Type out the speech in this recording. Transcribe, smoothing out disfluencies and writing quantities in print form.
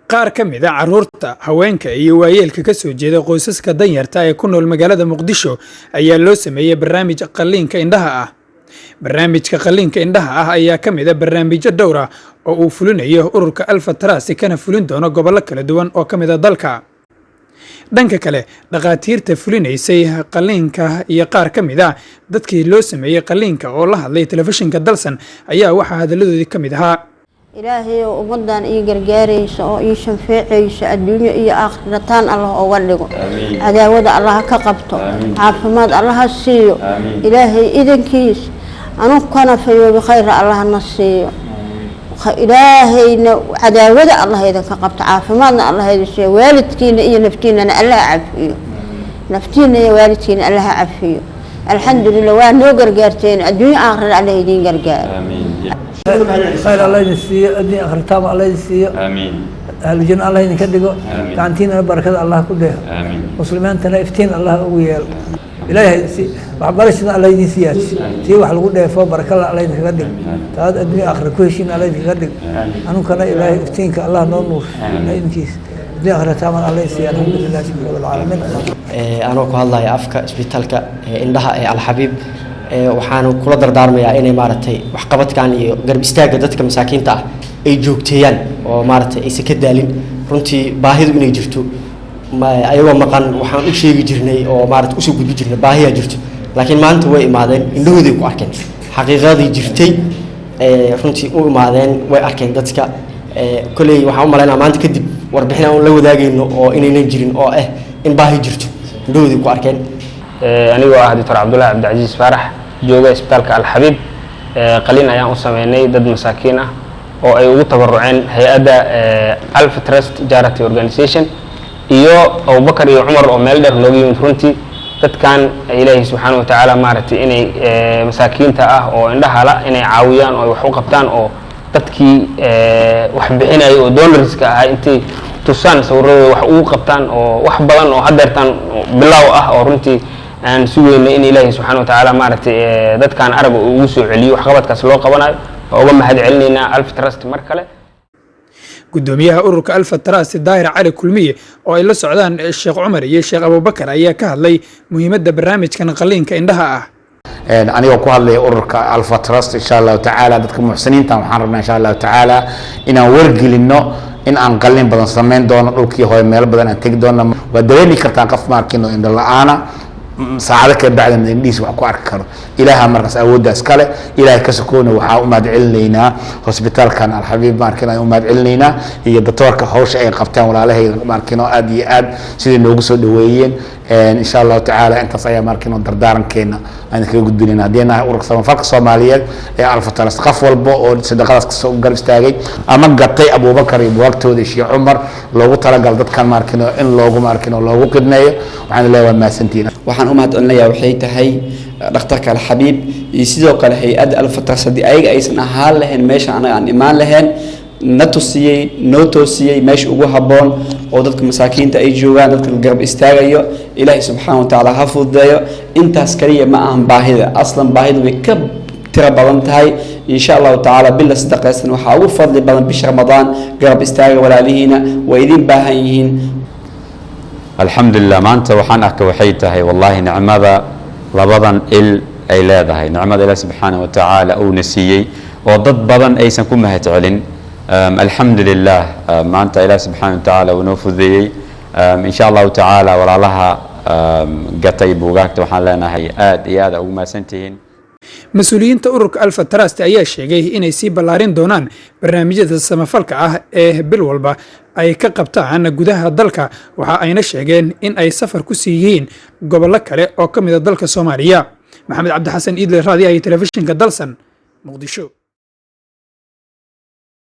qaar ka mid ah carruurta, haweenka iyo waayeelka ka soo jeeda qoysaska danyarta ee ku nool magaalada Muqdisho ayaa loo sameeyay barnaamij qalliinka indhaha ah. Barnaamijka qalliinka indhaha ah ayaa ka mid ah barnaamijyo dhowr ah oo uu fulinayo ururka Alpha Trust kana fulin doono gobollo kala duwan oo ka mid ah dalka. Dhanka kale, dhaqaatiirta fulinaysay qalliinka iyo qaar ka mid ah dadkii loo sameeyay qalliinka oo la hadlay telefishinka Dalsan ayaa waxaa hadaladoodii ka mid ahaa: إلهي ومدان إيجر جاريس أو إيشان فيعيس الدنيا إيه آخرتان الله أولغو عداوة الله كقبته عافماد الله السيو إلهي إذن كيس أنا كان فيه بخير الله النسيو إلهي عداوة الله إذا كقبته عافماد الله إذا السيو والدكين إيه نفتين أنا الله عفيه نفتين يا والدكين الله عفيه الحمد لله ونوجر جارتين الدنيا آخر عليه دين جرجار خير الله ينسيه الدين آخر تام الله ينسيه آمين الجنة الله ينكدقه تعنتين بركة الله كله آمين مسلمان تنافتين الله وياه إلهي ينسي وعبارشنا الله ينسيه تي واحد الغدة فوق بركة الله ينكدق هذا الدنيا آخر كويشين الله ينكدق أنا كنا إلهي يفتينك الله نور لا ينكيس الدنيا آخر تام الله ينسيه الحمد لله رب العالمين أنا كهالله أفكا سبيتالك عندها الحبيب waxaan kula dardaarmayaa inay maaragtay waxqabadkan iyo garab istaaga dadka masaakiinta ah ay joogteeyaan oo maaragtay ay ka daalin runtii baahidu inay jirto ayagoo maqan waxaan u sheegi jirnay oo maaragtay u soo gudbi jirnay baahiya jirto laakiin maanta way imaadeen indhahooday ku arkeen xaqiiqadii jirtay runtii u imaadeen way arkeen dadka kulay waxaan u maleynayaa maanta kadib warbixin aan la wadaagayno oo inaynan jirin oo in baahi jirto indhahooday ku arkeen anigoo ah Dr. Abdullahi Abdulaziz Farax jooga isbitaalka Al-Habib qalliin ayaan u sameynay dad masaakiin ah oo ay ugu tabaruceen hay'adda Alpha Trust Charity Organization iyo Abubakar iyo Umar oo meel dheer looga yimid runtii dadkan Ilaahay subhanahu wa ta'ala maartay inay masaakiinta ah oo indhaha la inay caawiyaan oo wax u qabtaan oo dadkii wax bixinay oo donorska ah intay tusaan sawirada wax ugu qabtaan oo wax badan oo hadeertan bilow ah oo runtii aan suugeynay in Ilaahay subhanahu wa ta'ala maartay dadkan arag ugu soo celiyo wax qabadkaas loo qabanayo oo uga mahad celinayna Alpha Trust mar kale. Gudoomiyaha ururka Alpha Trust Daahir Cali Kulmiye oo ay la socdaan Sheekh Umar iyo Sheekh Abubakar ayaa ka hadlay muhiimadda barnaamijkan qalliinka indhaha ah. anigoo ku hadlay ururka Alpha Trust insha Allah ta'ala dadka muxsiniinta waxaan rabnaa insha Allah ta'ala inaan wargelino in aan qalliin badan sameyn doono dhulkii hooy meel badan aan tagi doono waa dareemi kartaa qof markiino indho la'aana saacado ka bacdan indhiis wax ku arki karo ilaaha markaas awoodaas kale ilaahay ka sokoona waxa u mahad celinaynaa hospitaalkan Al-Habib markiina ay u mahad celinaynaa iyo doctorka hawsha ay qabtaan walaalahayga markiina aad iyo aad sidii noogu soo dhaweeyeen insha Allah ta'ala intaas ayaa markiina dardaarankeena aan kaga gudbinayna hadeena ururka samafalka Soomaaliyeed ee Alpha Trust qof walba oo sadaqadaas ka soo garab istaagay ama gatay Abubakar iyo waqtooda Sheekh Umar loogu talagal dadkan markiina in loogu markiina loogu qidneeyo waxaan leeyahay maasantiin waxaan u mahad celinayaa waxay tahay dhakhtarka Al-Habib iyo sidoo kale hay'adda Alpha Trust hadii ayaga aysan ahaan lahayn meesha anaga aan imaan lahayn natusiyay nootosiyay meesha ugu haboon oo dadka masaakiinta ay joogaan dadka garab istaagayo Ilaahay subhanahu wa ta'ala ha fududeeyo intaas kaliya ma ahan baahida aslan baahidu way ka tira badan tahay insha Allah ta'ala bil sadaqaysan waxa ugu fadli badan bisha Ramadan garab istaaga walaalihiina way idin baahan yihiin alxamdulillah maanta waxaan arkaa waxay tahay wallahi nicmada labadan il ay leedahay nicmada Ilaahay subhanahu wa ta'ala uu nasiyay oo dad badan aysan ku mahad celin alxamdulillah maanta Ilaahay subhanahu wa ta'ala uu noo fududeeyay insha Allah ta'ala walaalaha gatay buugaagta waxaan leenahay aad iyo aad ugu maasantihiin. Mas'uuliyiinta ururka Alpha Trust ayaa sheegay inay sii ballaarin doonaan barnaamijyada samafalka ah ee bil walba ay ka qabtaan gudaha dalka waxa ayna sheegeen in ay safar ku sii yihiin gobollo kale oo ka mid ah dalka Soomaaliya. Maxamed Cabdi Xasan Idle raadiyaha telefishinka Dalsan Muqdisho.